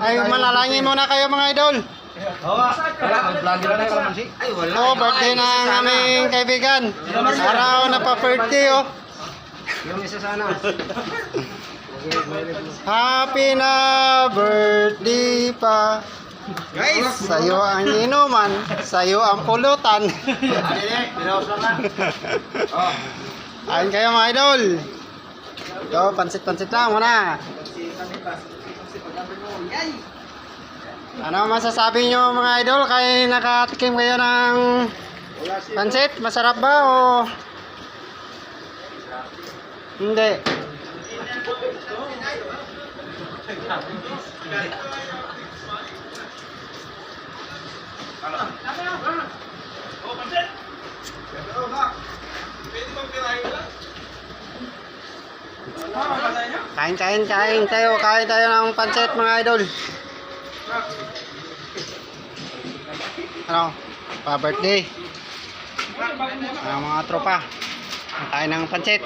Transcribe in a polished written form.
Ay, manalangin muna kayo mga idol. Vlogger na kalamansi. Ay, wala. Oh, birthday ng aming kaibigan. Araw na pa-birthday, oh. Yung isa sana. Happy na birthday pa. Guys! Sa'yo ang inuman, sa'yo ang pulutan. Kain kayo mga idol. Ito, pansit-pansit lang muna. Ano masasabi nyo mga idol kay nakatikim kayo ng pansit? Masarap ba o hindi? Kain tayo ng pansit mga idol. Ano? Pa-birthday. Ang mga tropa. Kain ng pansit.